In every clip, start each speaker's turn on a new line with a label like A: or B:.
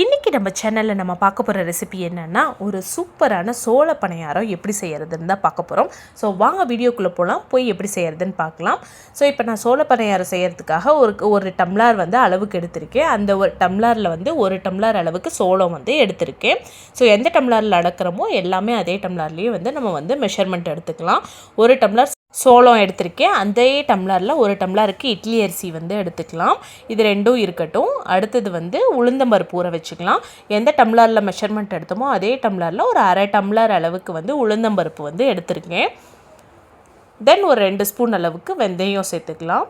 A: இன்றைக்கி நம்ம சேனலில் நம்ம பார்க்க போகிற ரெசிபி என்னென்னா ஒரு சூப்பரான சோள பணியாரம் எப்படி செய்கிறதுன்னு தான் பார்க்க போகிறோம். ஸோ வாங்க வீடியோக்குள்ளே போகலாம், போய் எப்படி செய்கிறதுன்னு பார்க்கலாம். ஸோ இப்போ நான் சோள பணியாரம் செய்கிறதுக்காக ஒரு டம்ளர் வந்து அளவுக்கு எடுத்திருக்கேன். அந்த ஒரு டம்ளரில் வந்து ஒரு டம்ளர் அளவுக்கு சோளம் வந்து எடுத்திருக்கேன். ஸோ எந்த டம்ளரில் அளக்கிறோமோ எல்லாமே அதே டம்ளர்லேயே வந்து நம்ம வந்து மெஷர்மெண்ட் எடுத்துக்கலாம். ஒரு டம்ளர் சோளம் எடுத்திருக்கேன், அதே டம்ளரில் ஒரு டம்ளருக்கு இட்லி அரிசி வந்து எடுத்துக்கலாம். இது ரெண்டும் இருக்கட்டும். அடுத்தது வந்து உளுந்தம்பருப்பு ஊற வச்சுக்கலாம். எந்த டம்ளரில் மெஷர்மெண்ட் எடுத்தோமோ அதே டம்ளரில் ஒரு அரை டம்ளர் அளவுக்கு வந்து உளுந்தம்பருப்பு வந்து எடுத்திருக்கேன். தென் ஒரு 2 ஸ்பூன் அளவுக்கு வெந்தயம் சேர்த்துக்கலாம்.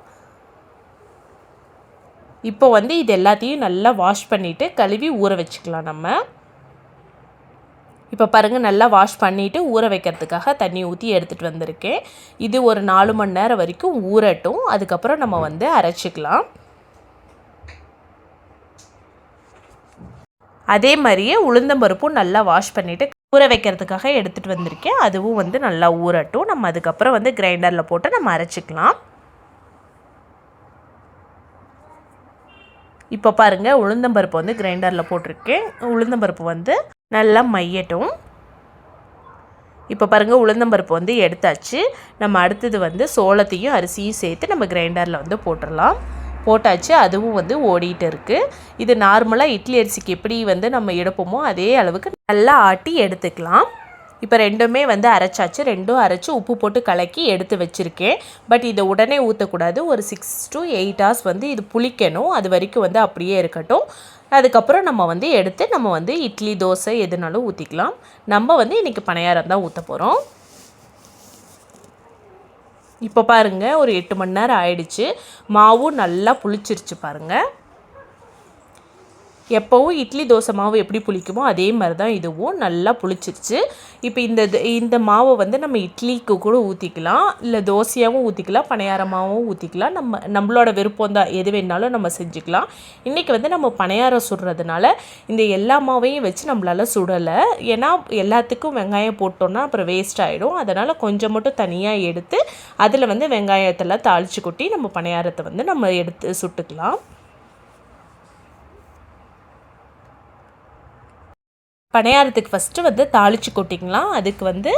A: இப்போ வந்து இது எல்லாத்தையும் நல்லா வாஷ் பண்ணிவிட்டு கழுவி ஊற வச்சுக்கலாம். நம்ம இப்போ பாருங்கள், நல்லா வாஷ் பண்ணிவிட்டு ஊற வைக்கிறதுக்காக தண்ணி ஊற்றி எடுத்துகிட்டு வந்திருக்கேன். இது ஒரு 4 மணி நேரம் வரைக்கும் ஊறட்டும். அதுக்கப்புறம் நம்ம வந்து அரைச்சிக்கலாம். அதே மாதிரியே உளுந்தம்பருப்பும் நல்லா வாஷ் பண்ணிவிட்டு ஊற வைக்கிறதுக்காக எடுத்துகிட்டு வந்திருக்கேன். அதுவும் வந்து நல்லா ஊறட்டும். நம்ம அதுக்கப்புறம் வந்து கிரைண்டரில் போட்டு நம்ம அரைச்சிக்கலாம். இப்போ பாருங்கள், உளுந்தம்பருப்பு வந்து கிரைண்டரில் போட்டிருக்கேன். உளுந்தம்பருப்பு வந்து நல்லா மையட்டும். இப்போ பாருங்கள், உளுந்தம்பருப்பு வந்து எடுத்தாச்சு. நம்ம அடுத்தது வந்து சோளத்தையும் அரிசியும் சேர்த்து நம்ம கிரைண்டரில் வந்து போட்டாச்சு. அதுவும் வந்து ஓடிட்டு இருக்குது. இது நார்மலாக இட்லி அரிசிக்கு எப்படி வந்து நம்ம எடுப்போமோ அதே அளவுக்கு நல்லா ஆட்டி எடுத்துக்கலாம். இப்போ ரெண்டுமே வந்து அரைச்சாச்சு. ரெண்டும் அரைச்சி உப்பு போட்டு கலக்கி எடுத்து வச்சுருக்கேன். பட் இதை உடனே ஊற்றக்கூடாது. ஒரு 6 to 8 hours வந்து இது புளிக்கணும். அது வரைக்கும் வந்து அப்படியே இருக்கட்டும். அதுக்கப்புறம் நம்ம வந்து எடுத்து நம்ம வந்து இட்லி, தோசை எதுனாலும் ஊற்றிக்கலாம். நம்ம வந்து இன்றைக்கி பணியாரம் தான் ஊற்ற போகிறோம். இப்போ பாருங்கள், ஒரு 8 மணி நேரம் ஆயிடுச்சு. மாவும் நல்லா புளிச்சிருச்சு பாருங்கள். எப்போவும் இட்லி தோசை மாவு எப்படி புளிக்குமோ அதே மாதிரி தான் இதுவும் நல்லா புளிச்சிருச்சு. இப்போ இந்த மாவை வந்து நம்ம இட்லிக்கு கூட ஊற்றிக்கலாம், இல்லை தோசையாகவும் ஊற்றிக்கலாம், பணியாரமாகவும் ஊற்றிக்கலாம். நம்மளோட விருப்பம் தான், எது வேணாலும் நம்ம செஞ்சுக்கலாம். இன்றைக்கி வந்து நம்ம பணியாரம் சுடுறதுனால இந்த எல்லா மாவையும் வச்சு நம்மளால் சுடலை. ஏன்னா எல்லாத்துக்கும் வெங்காயம் போட்டோன்னா அப்புறம் வேஸ்ட் ஆகிடும். அதனால் கொஞ்சம் மட்டும் தனியாக எடுத்து அதில் வந்து வெங்காயத்தெல்லாம் தாளித்து கொட்டி நம்ம பணியாரத்தை வந்து நம்ம எடுத்து சுட்டுக்கலாம். பணியாரத்துக்கு ஃபஸ்ட்டு வந்து தாளித்து கொட்டிக்கலாம். அதுக்கு வந்து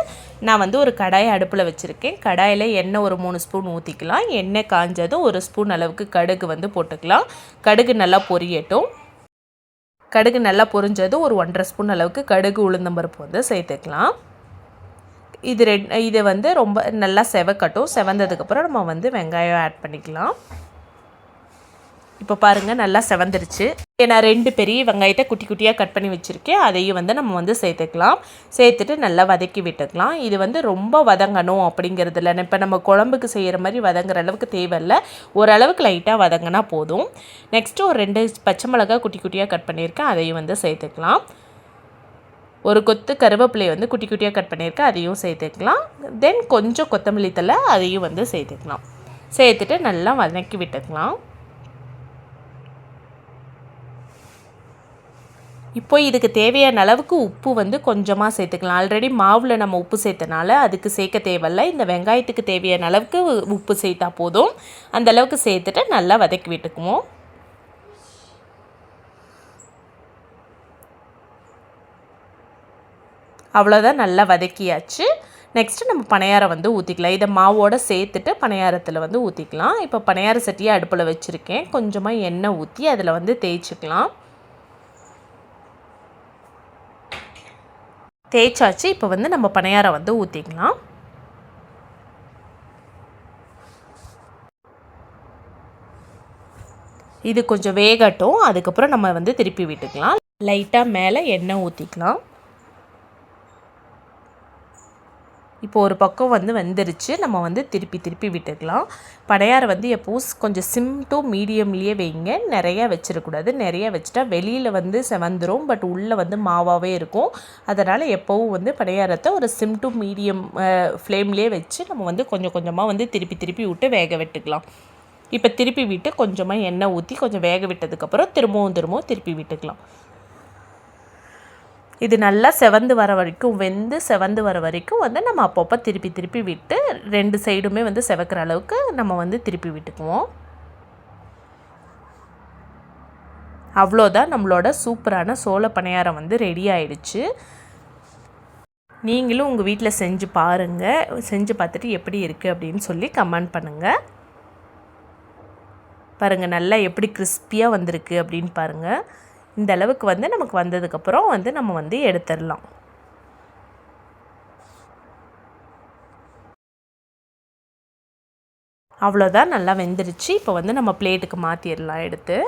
A: நான் வந்து ஒரு கடாயை அடுப்பில் வச்சுருக்கேன். கடாயில் எண்ணெய் ஒரு 3 ஸ்பூன் ஊற்றிக்கலாம். எண்ணெய் காஞ்சதும் 1 ஸ்பூன் அளவுக்கு கடுகு வந்து போட்டுக்கலாம். கடுகு நல்லா பொரியட்டும். கடுகு நல்லா பொரிஞ்சதும் ஒரு 1.5 ஸ்பூன் அளவுக்கு கடுகு உளுந்தம்பருப்பு வந்து சேர்த்துக்கலாம். இது வந்து ரொம்ப நல்லா செவக்கட்டும். செவந்ததுக்கப்புறம் நம்ம வந்து வெங்காயம் ஆட் பண்ணிக்கலாம். இப்போ பாருங்கள், நல்லா செவந்துருச்சு. நான் 2 பெரிய வெங்காயத்தை குட்டி குட்டியாக கட் பண்ணி வச்சுருக்கேன். அதையும் வந்து நம்ம வந்து சேர்த்துக்கலாம். சேர்த்துட்டு நல்லா வதக்கி விட்டுக்கலாம். இது வந்து ரொம்ப வதங்கணும் அப்படிங்கிறது இல்லை. இப்போ நம்ம குழம்புக்கு செய்கிற மாதிரி வதங்குற அளவுக்கு தேவையில்லை. ஓரளவுக்கு லைட்டாக வதங்கினா போதும். நெக்ஸ்ட்டு ஒரு 2 பச்சை மிளகாய் குட்டி குட்டியாக கட் பண்ணியிருக்கேன். அதையும் வந்து சேர்த்துக்கலாம். ஒரு கொத்து கருவேப்பிலையை வந்து குட்டி குட்டியாக கட் பண்ணியிருக்கேன். அதையும் சேர்த்துக்கலாம். தென் கொஞ்சம் கொத்தமல்லி தழை, அதையும் வந்து சேர்த்துக்கலாம். சேர்த்துட்டு நல்லா வதக்கி விட்டுக்கலாம். இப்போ இதுக்கு தேவையான அளவுக்கு உப்பு வந்து கொஞ்சமாக சேர்த்துக்கலாம். ஆல்ரெடி மாவில் நம்ம உப்பு சேர்த்தனால அதுக்கு சேர்க்க தேவையில்லை. இந்த வெங்காயத்துக்கு தேவையான அளவுக்கு உப்பு சேர்த்தா போதும். அந்த அளவுக்கு சேர்த்துட்டு நல்லா வதக்கி விட்டுக்குவோம். அவ்வளோதான், நல்லா வதக்கியாச்சு. நெக்ஸ்ட்டு நம்ம பணியாரம் வந்து ஊற்றிக்கலாம். இதை மாவோடு சேர்த்துட்டு பணியாரத்தில் வந்து ஊற்றிக்கலாம். இப்போ பணியார சட்டியை அடுப்பில் வச்சுருக்கேன். கொஞ்சமாக எண்ணெய் ஊற்றி அதில் வந்து தேய்ச்சிக்கலாம். தேய்ச்சாச்சு. இப்போ வந்து நம்ம பணியாரம் வந்து ஊற்றிக்கலாம். இது கொஞ்சம் வேகட்டும். அதுக்கப்புறம் நம்ம வந்து திருப்பி விட்டுக்கலாம். லைட்டாக மேலே எண்ணெய் ஊற்றிக்கலாம். இப்போ ஒரு பக்கம் வந்து வெந்துருச்சு. நம்ம வந்து திருப்பி விட்டுக்கலாம். பணியாரம் வந்து எப்போவும் கொஞ்சம் சிம் டு மீடியம்லேயே வைங்க. நிறையா வச்சிடக்கூடாது. நிறையா வச்சுட்டா வெளியில் வந்து செவந்துடும், பட் உள்ளே வந்து மாவாகவே இருக்கும். அதனால் எப்போவும் வந்து பணியாரத்தை ஒரு சிம் டு மீடியம் ஃப்ளேம்லேயே வச்சு நம்ம வந்து கொஞ்சம் கொஞ்சமாக வந்து திருப்பி விட்டு வேக விட்டுக்கலாம். இப்போ திருப்பி விட்டு கொஞ்சமாக எண்ணெய் ஊற்றி கொஞ்சம் வேக விட்டதுக்கப்புறம் திரும்பவும் திருப்பி விட்டுக்கலாம். இது நல்லா செவந்து வர வரைக்கும், வெந்து செவந்து வர வரைக்கும் வந்து நம்ம அப்பப்போ திருப்பி விட்டு 2 சைடுமே வந்து செவக்கிற அளவுக்கு நம்ம வந்து திருப்பி விட்டுக்குவோம். அவ்வளோதான், நம்மளோட சூப்பரான சோள பணியாரம் வந்து ரெடி ஆயிடுச்சு. நீங்களும் உங்கள் வீட்டில் செஞ்சு பாருங்கள். செஞ்சு பார்த்துட்டு எப்படி இருக்குது அப்படின்னு சொல்லி கமெண்ட் பண்ணுங்கள். பாருங்கள் நல்லா எப்படி கிறிஸ்பியாக வந்திருக்கு அப்படின்னு பாருங்கள். இந்த அளவுக்கு வந்து நமக்கு வந்ததுக்கப்புறம் வந்து நம்ம வந்து எடுத்துடலாம். அவ்வளோதான், நல்லா வெந்துருச்சு. இப்போ வந்து நம்ம பிளேட்டுக்கு மாற்றிடலாம் எடுத்து.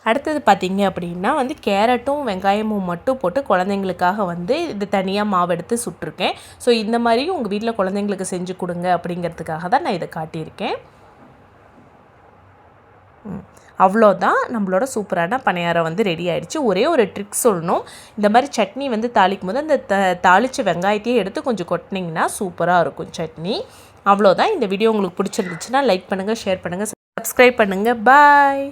A: அடுத்தது பார்த்திங்க அப்படின்னா வந்து கேரட்டும் வெங்காயமும் மட்டும் போட்டு குழந்தைங்களுக்காக வந்து இது தனியாக மாவு எடுத்து சுட்டிருக்கேன். ஸோ இந்த மாதிரி உங்கள் வீட்டில் குழந்தைங்களுக்கு செஞ்சு கொடுங்க அப்படிங்கிறதுக்காக தான் நான் இதை காட்டியிருக்கேன். அவ்வளோதான், நம்மளோட சூப்பரான பணியாரம் வந்து ரெடி ஆகிடுச்சு. ஒரே ஒரு ட்ரிக் சொல்லணும், இந்த மாதிரி சட்னி வந்து தாளிக்கும் போது அந்த தாளித்த வெங்காயத்தையே எடுத்து கொஞ்சம் கொட்டினீங்கன்னா சூப்பராக இருக்கும் சட்னி. அவ்வளோதான். இந்த வீடியோ உங்களுக்கு பிடிச்சிருந்துச்சுன்னா லைக் பண்ணுங்கள், ஷேர் பண்ணுங்கள், சப்ஸ்கிரைப் பண்ணுங்கள். பாய்.